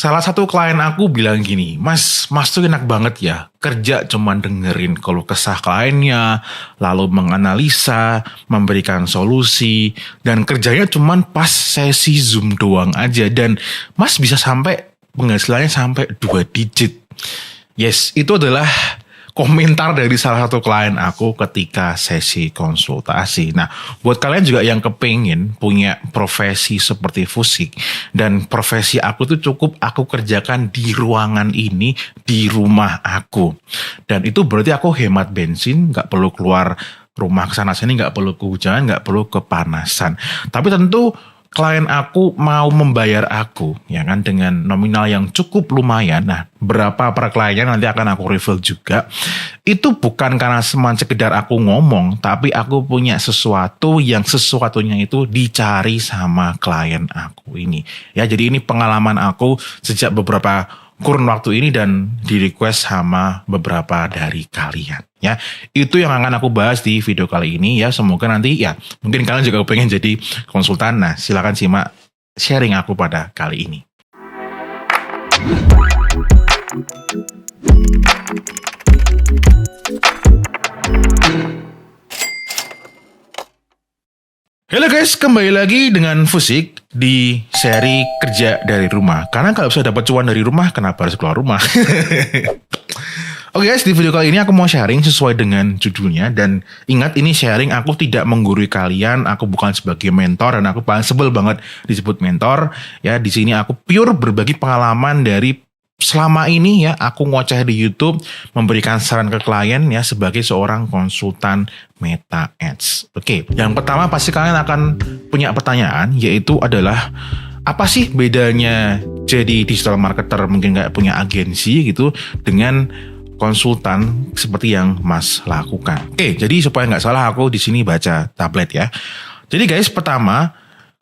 Salah satu klien aku bilang gini, Mas tuh enak banget ya, kerja cuman dengerin keluh kesah kliennya, lalu menganalisa, memberikan solusi, dan kerjanya cuman pas sesi Zoom doang aja, dan Mas bisa sampai penghasilannya sampai 2 digit. Yes, itu adalah komentar dari salah satu klien aku ketika sesi konsultasi. Nah, buat kalian juga yang kepingin punya profesi seperti Fusik, dan profesi aku tuh cukup aku kerjakan di ruangan ini, di rumah aku. Dan itu berarti aku hemat bensin, gak perlu keluar rumah kesana sini, gak perlu kehujanan, gak perlu kepanasan. Tapi tentu klien aku mau membayar aku, ya kan, dengan nominal yang cukup lumayan. Nah, berapa per kliennya nanti akan aku reveal juga. Itu bukan karena sekedar aku ngomong, tapi aku punya sesuatu yang sesuatunya itu dicari sama klien aku ini. Ya, jadi ini pengalaman aku sejak beberapa kurun waktu ini dan di request sama beberapa dari kalian. Ya, itu yang akan aku bahas di video kali ini ya. Semoga nanti ya mungkin kalian juga pengen jadi konsultan. Nah, silakan simak sharing aku pada kali ini. Halo guys, kembali lagi dengan Fusik di seri kerja dari rumah. Karena kalau bisa dapat cuan dari rumah, kenapa harus keluar rumah? Oke guys, di video kali ini aku mau sharing sesuai dengan judulnya. Dan ingat, ini sharing, aku tidak menggurui kalian, aku bukan sebagai mentor, dan aku paling sebel banget disebut mentor. Ya, di sini aku pure berbagi pengalaman dari selama ini ya, aku ngoceh di YouTube, memberikan saran ke klien ya sebagai seorang konsultan Meta Ads. Oke, yang pertama pasti kalian akan punya pertanyaan, yaitu adalah apa sih bedanya jadi digital marketer mungkin kayak punya agensi gitu dengan konsultan seperti yang Mas lakukan. Oke, jadi supaya nggak salah aku di sini baca tablet ya. Jadi guys, pertama,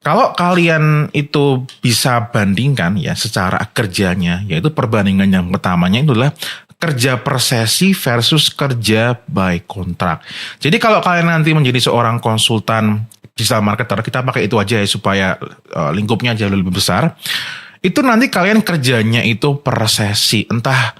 kalau kalian itu bisa bandingkan ya secara kerjanya, yaitu perbandingan yang pertamanya itu adalah kerja per sesi versus kerja by kontrak. Jadi kalau kalian nanti menjadi seorang konsultan digital marketer, kita pakai itu aja ya supaya lingkupnya jauh lebih besar. Itu nanti kalian kerjanya itu per sesi, entah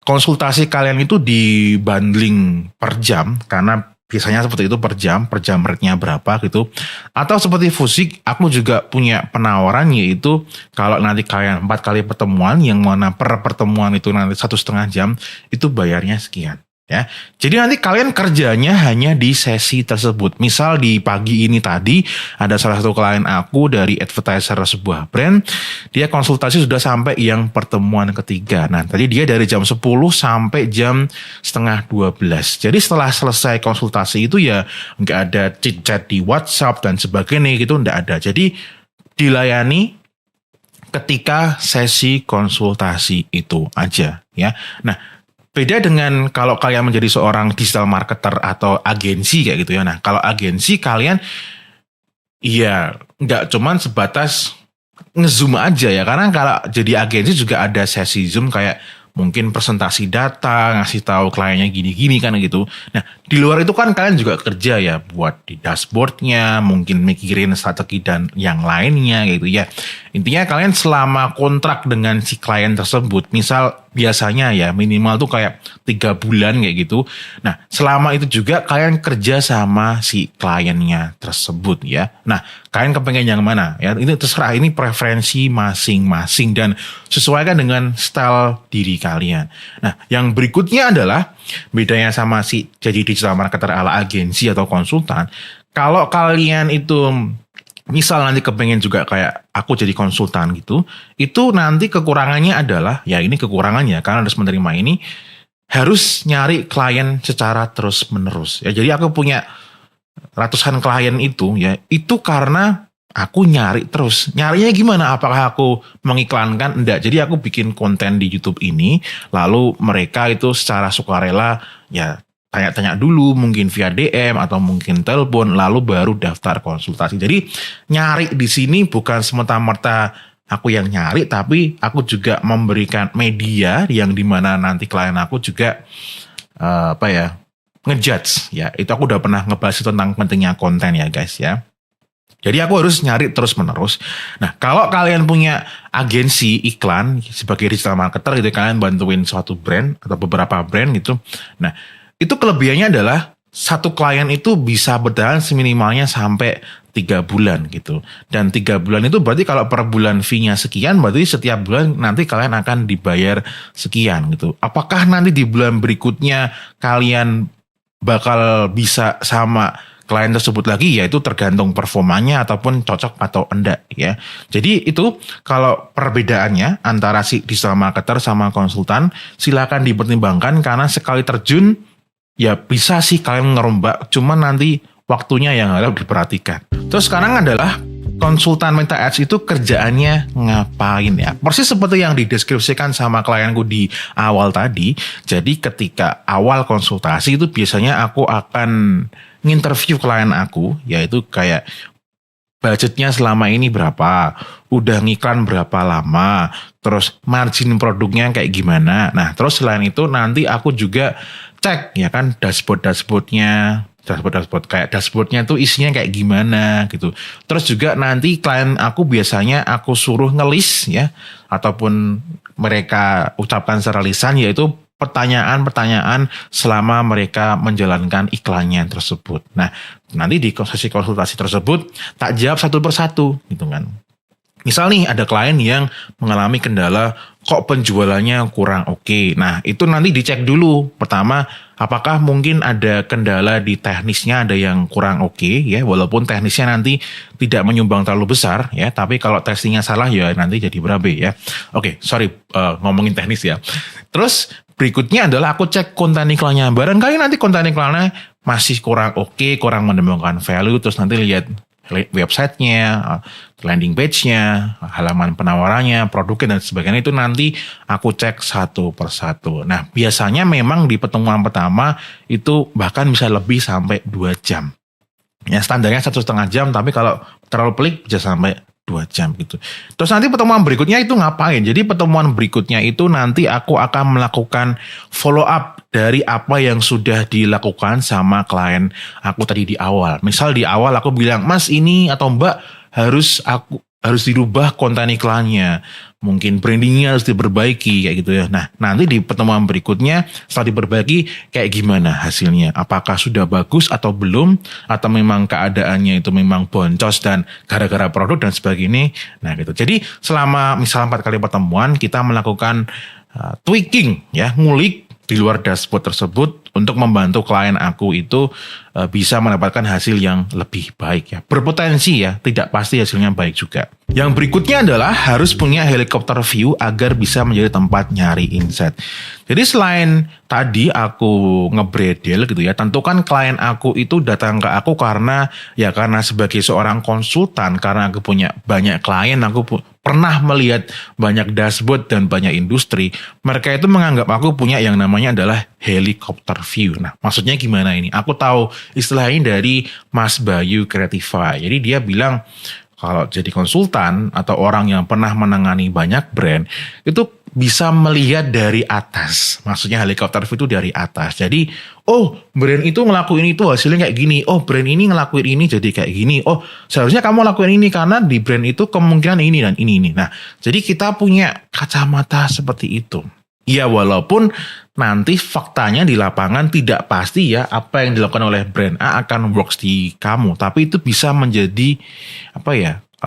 konsultasi kalian itu dibundling per jam, karena biasanya seperti itu per jam rate-nya berapa gitu. Atau seperti Fusik, aku juga punya penawaran, yaitu kalau nanti kalian 4 kali pertemuan, yang mana per pertemuan itu nanti 1,5 jam, itu bayarnya sekian. Ya, jadi nanti kalian kerjanya hanya di sesi tersebut. Misal di pagi ini tadi ada salah satu klien aku dari advertiser sebuah brand, dia konsultasi sudah sampai yang pertemuan ketiga. Nah, tadi dia dari jam 10 sampai jam 11:30. Jadi setelah selesai konsultasi itu ya nggak ada chit-chat di WhatsApp dan sebagainya gitu, nggak ada. Jadi dilayani ketika sesi konsultasi itu aja ya. Nah, beda dengan kalau kalian menjadi seorang digital marketer atau agensi kayak gitu ya. Nah, kalau agensi kalian ya nggak cuman sebatas nge-zoom aja ya. Karena kalau jadi agensi juga ada sesi zoom kayak mungkin presentasi data, ngasih tahu kliennya gini-gini kan gitu. Nah, di luar itu kan kalian juga kerja ya buat di dashboardnya, mungkin mikirin strategi dan yang lainnya gitu ya. Intinya kalian selama kontrak dengan si klien tersebut, misal biasanya ya minimal tuh kayak 3 bulan kayak gitu. Nah, selama itu juga kalian kerja sama si kliennya tersebut ya. Nah, kalian kepengen yang mana ya? Ini terserah, ini preferensi masing-masing dan sesuaikan dengan style diri kalian. Nah, yang berikutnya adalah bedanya sama si jadi digital marketer ala agensi atau konsultan. Kalau kalian itu misal nanti kepengen juga kayak aku jadi konsultan gitu, itu nanti kekurangannya adalah, ya ini kekurangannya karena harus menerima ini, harus nyari klien secara terus menerus. Ya, jadi aku punya ratusan klien itu ya, itu karena aku nyari terus. Nyarinya gimana? Apakah aku mengiklankan? Enggak. Jadi aku bikin konten di YouTube ini, lalu mereka itu secara sukarela ya tanya-tanya dulu, mungkin via DM atau mungkin telepon, lalu baru daftar konsultasi. Jadi nyari di sini bukan semata-mata aku yang nyari, tapi aku juga memberikan media yang dimana nanti klien aku juga ngejudge ya. Itu aku udah pernah ngebahas tentang pentingnya konten ya guys ya. Jadi aku harus nyari terus-menerus. Nah, kalau kalian punya agensi iklan sebagai digital marketer gitu, kalian bantuin suatu brand atau beberapa brand gitu. Nah, itu kelebihannya adalah satu klien itu bisa bertahan seminimalnya sampai 3 bulan gitu. Dan 3 bulan itu berarti kalau per bulan fee-nya sekian, berarti setiap bulan nanti kalian akan dibayar sekian gitu. Apakah nanti di bulan berikutnya kalian bakal bisa sama klien tersebut lagi, ya itu tergantung performanya ataupun cocok atau enggak ya. Jadi itu kalau perbedaannya antara si digital marketer sama konsultan, silakan dipertimbangkan karena sekali terjun ya bisa sih kalian ngerombak, cuman nanti waktunya yang harus diperhatikan. Terus sekarang adalah konsultan Meta Ads itu kerjaannya ngapain ya? Persis seperti yang dideskripsikan sama klienku di awal tadi. Jadi ketika awal konsultasi itu biasanya aku akan nginterview klien aku, yaitu kayak budgetnya selama ini berapa, udah ngiklan berapa lama, terus margin produknya kayak gimana. Nah, terus selain itu nanti aku juga cek ya kan dashboardnya kayak dashboardnya tuh isinya kayak gimana gitu. Terus juga nanti klien aku biasanya aku suruh ngelis ya, ataupun mereka ucapkan secara lisan, yaitu pertanyaan-pertanyaan selama mereka menjalankan iklannya tersebut. Nah, nanti di sesi konsultasi tersebut tak jawab satu persatu gitu kan. Misal nih ada klien yang mengalami kendala kok penjualannya kurang oke. Nah, itu nanti dicek dulu. Pertama, apakah mungkin ada kendala di teknisnya, ada yang kurang oke ya, walaupun teknisnya nanti tidak menyumbang terlalu besar ya, tapi kalau testingnya salah ya nanti jadi berabe ya. Oke, sorry ngomongin teknis ya. Terus berikutnya adalah aku cek konten iklannya. Barangkali nanti konten iklannya masih kurang oke, kurang mendapatkan value, terus nanti lihat websitenya, landing page-nya, halaman penawarannya, produknya dan sebagainya, itu nanti aku cek satu persatu. Nah, biasanya memang di pertemuan pertama itu bahkan bisa lebih sampai 2 jam. Ya, standarnya 1,5 jam, tapi kalau terlalu pelik bisa sampai 2 jam gitu. Terus nanti pertemuan berikutnya itu ngapain? Jadi pertemuan berikutnya itu nanti aku akan melakukan follow up dari apa yang sudah dilakukan sama klien aku tadi di awal. Misal di awal aku bilang, Mas ini atau Mbak harus dirubah konten iklannya. Mungkin brandingnya harus diperbaiki kayak gitu ya. Nah, nanti di pertemuan berikutnya setelah diperbaiki kayak gimana hasilnya? Apakah sudah bagus atau belum? Atau memang keadaannya itu memang boncos dan gara-gara produk dan sebagainya. Nah gitu. Jadi selama misalnya 4 kali pertemuan kita melakukan tweaking ya, ngulik di luar dashboard tersebut untuk membantu klien aku itu bisa mendapatkan hasil yang lebih baik ya. Berpotensi ya, tidak pasti hasilnya baik juga. Yang berikutnya adalah harus punya helikopter view agar bisa menjadi tempat nyari insight. Jadi selain tadi aku ngebredel gitu ya, tentukan klien aku itu datang ke aku karena sebagai seorang konsultan, karena aku punya banyak klien, aku pernah melihat banyak dashboard dan banyak industri, mereka itu menganggap aku punya yang namanya adalah helicopter view. Nah, maksudnya gimana ini? Aku tahu istilah ini dari Mas Bayu Creatify. Jadi dia bilang kalau jadi konsultan atau orang yang pernah menangani banyak brand itu bisa melihat dari atas. Maksudnya helicopter view itu dari atas. Jadi, oh brand itu ngelakuin itu hasilnya kayak gini. Oh brand ini ngelakuin ini jadi kayak gini. Oh seharusnya kamu lakuin ini karena di brand itu kemungkinan ini dan ini. Nah, jadi kita punya kacamata seperti itu. Ya walaupun nanti faktanya di lapangan tidak pasti ya apa yang dilakukan oleh brand A akan works di kamu. Tapi itu bisa menjadi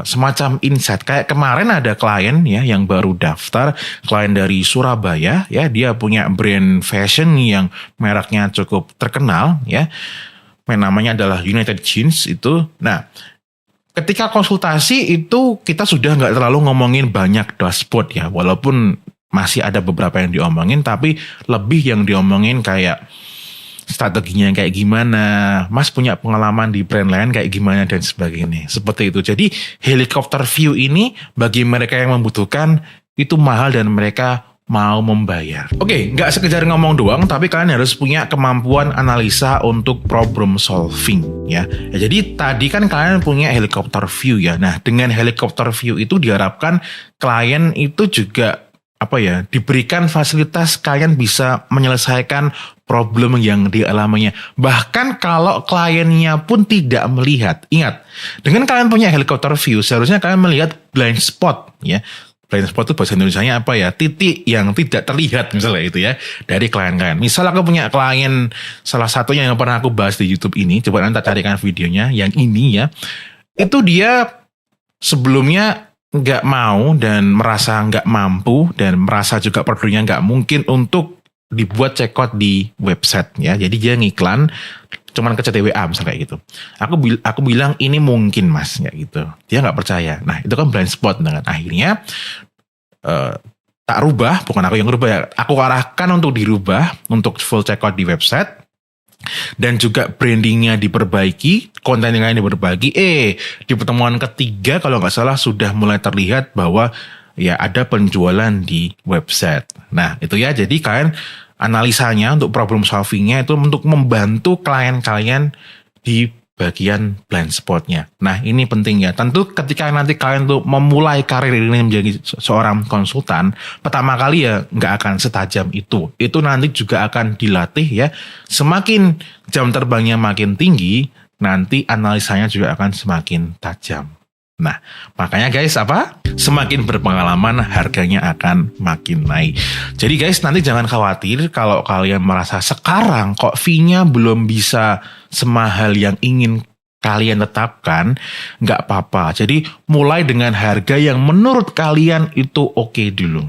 semacam insight. Kayak kemarin ada klien ya yang baru daftar, klien dari Surabaya ya, dia punya brand fashion yang mereknya cukup terkenal ya. Namanya adalah United Jeans itu. Nah, ketika konsultasi itu kita sudah nggak terlalu ngomongin banyak dashboard ya, walaupun masih ada beberapa yang diomongin, tapi lebih yang diomongin kayak strateginya kayak gimana, Mas punya pengalaman di brand lain kayak gimana dan sebagainya. Seperti itu. Jadi helicopter view ini bagi mereka yang membutuhkan itu mahal dan mereka mau membayar. Oke, nggak sekedar ngomong doang, tapi kalian harus punya kemampuan analisa untuk problem solving ya. Jadi tadi kan kalian punya helicopter view ya. Nah, dengan helicopter view itu diharapkan klien itu juga diberikan fasilitas kalian bisa menyelesaikan problem yang dialaminya. Bahkan kalau kliennya pun tidak melihat. Ingat, dengan kalian punya helikopter view, seharusnya kalian melihat blind spot ya. Blind spot itu bahasa Indonesianya titik yang tidak terlihat misalnya itu ya dari klien-klien. Misal aku punya klien, salah satunya yang pernah aku bahas di YouTube ini, coba nanti carikan videonya yang ini ya. Itu dia sebelumnya nggak mau dan merasa nggak mampu dan merasa juga produknya nggak mungkin untuk dibuat checkout di website ya. Jadi dia ngiklan cuman ke CTWA misalnya kayak gitu. Aku bilang ini mungkin mas ya gitu. Dia nggak percaya. Nah itu kan blind spot dengan akhirnya tak rubah, bukan aku yang rubah ya. Aku arahkan untuk dirubah untuk full checkout di website. Dan juga brandingnya diperbaiki, konten yang lain diperbaiki. Di pertemuan ketiga kalau nggak salah sudah mulai terlihat bahwa ya ada penjualan di website. Nah itu ya, jadi kalian analisanya untuk problem solvingnya itu untuk membantu klien kalian di bagian blind spotnya. Nah ini penting ya. Tentu ketika nanti kalian tuh memulai karir ini menjadi seorang konsultan, pertama kali ya nggak akan setajam itu. Itu nanti juga akan dilatih ya. Semakin jam terbangnya makin tinggi, nanti analisanya juga akan semakin tajam. Nah, makanya guys semakin berpengalaman harganya akan makin naik. Jadi guys, nanti jangan khawatir kalau kalian merasa sekarang kok fee-nya belum bisa semahal yang ingin kalian tetapkan, nggak apa-apa. Jadi mulai dengan harga yang menurut kalian itu oke dulu.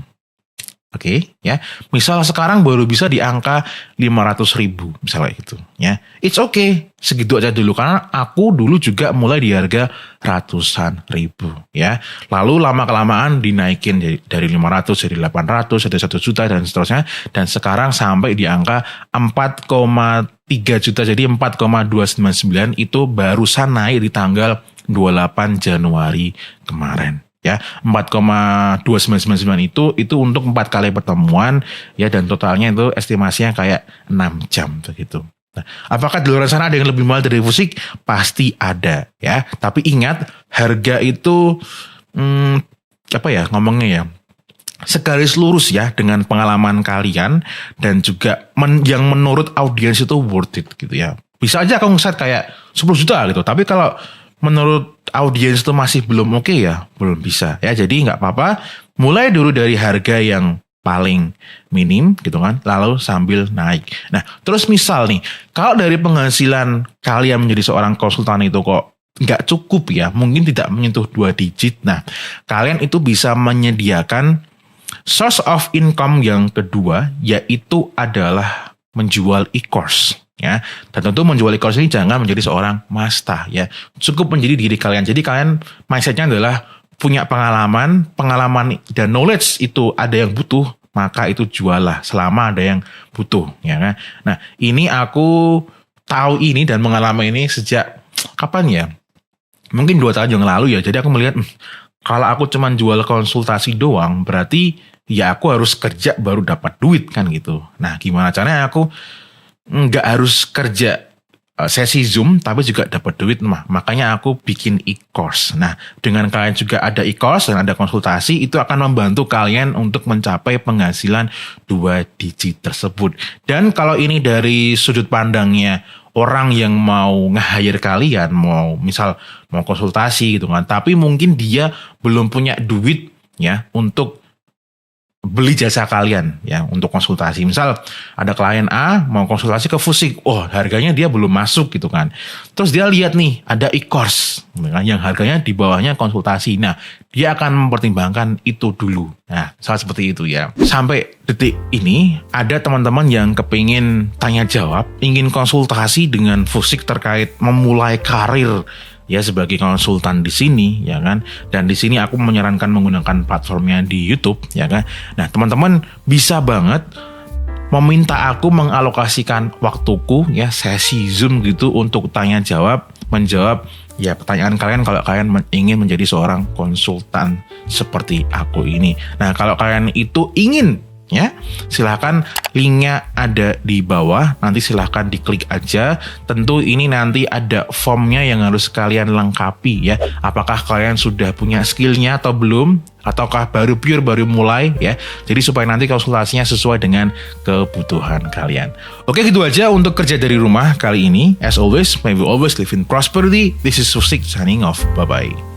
Oke, ya. Misal sekarang baru bisa di angka 500.000 misalnya gitu, ya. It's okay, segitu aja dulu karena aku dulu juga mulai di harga ratusan ribu, ya. Lalu lama-kelamaan dinaikin dari 500 jadi 800, jadi 1 juta dan seterusnya, dan sekarang sampai di angka 4,3 juta jadi 4,299 itu barusan naik di tanggal 28 Januari kemarin. Ya, 4,2999 itu untuk 4 kali pertemuan ya, dan totalnya itu estimasinya kayak 6 jam begitu. Nah, apakah di luar sana ada yang lebih mahal dari Fusik? Pasti ada ya. Tapi ingat harga itu ngomongnya ya, segaris lurus ya dengan pengalaman kalian dan juga yang menurut audiens itu worth it gitu ya. Bisa aja kamu nge-set kayak 10 juta gitu, tapi kalau menurut audiens itu masih belum oke ya, belum bisa ya. Jadi nggak apa-apa, mulai dulu dari harga yang paling minim gitu kan, lalu sambil naik. Nah terus misal nih, kalau dari penghasilan kalian menjadi seorang konsultan itu kok nggak cukup ya, mungkin tidak menyentuh 2 digit. Nah kalian itu bisa menyediakan source of income yang kedua, yaitu adalah menjual e-course. Ya, dan tentu menjual e-course ini jangan menjadi seorang master ya. Cukup menjadi diri kalian. Jadi kalian mindsetnya adalah punya pengalaman dan knowledge itu ada yang butuh, maka itu jualah selama ada yang butuh ya kan. Nah, ini aku tahu ini dan mengalami ini sejak kapan ya? Mungkin 2 tahun yang lalu ya. Jadi aku melihat kalau aku cuma jual konsultasi doang, berarti ya aku harus kerja baru dapat duit kan gitu. Nah, gimana caranya aku nggak harus kerja sesi Zoom tapi juga dapat duit, makanya aku bikin e-course. Nah dengan kalian juga ada e-course dan ada konsultasi, itu akan membantu kalian untuk mencapai penghasilan 2 digit tersebut. Dan kalau ini dari sudut pandangnya orang yang mau nge-hire kalian, mau konsultasi gitu kan, tapi mungkin dia belum punya duit ya untuk beli jasa kalian ya untuk konsultasi. Misal ada klien A mau konsultasi ke Fusik, harganya dia belum masuk gitu kan. Terus dia lihat nih ada e-course yang harganya di bawahnya konsultasi. Nah dia akan mempertimbangkan itu dulu. Nah salah seperti itu ya. Sampai detik ini ada teman-teman yang kepingin tanya jawab, ingin konsultasi dengan Fusik terkait memulai karir ya sebagai konsultan di sini ya kan. Dan di sini aku menyarankan menggunakan platformnya di YouTube ya kan. Nah, teman-teman bisa banget meminta aku mengalokasikan waktuku ya, sesi Zoom gitu untuk tanya jawab, menjawab ya pertanyaan kalian kalau kalian ingin menjadi seorang konsultan seperti aku ini. Nah, kalau kalian itu ingin ya, silahkan linknya ada di bawah, nanti silahkan diklik aja. Tentu ini nanti ada formnya yang harus kalian lengkapi ya. Apakah kalian sudah punya skillnya atau belum? ataukah baru pure, baru mulai ya. Jadi supaya nanti konsultasinya sesuai dengan kebutuhan kalian. Oke, gitu aja untuk kerja dari rumah kali ini. As always, may we always live in prosperity. This is Susik signing off. Bye-bye.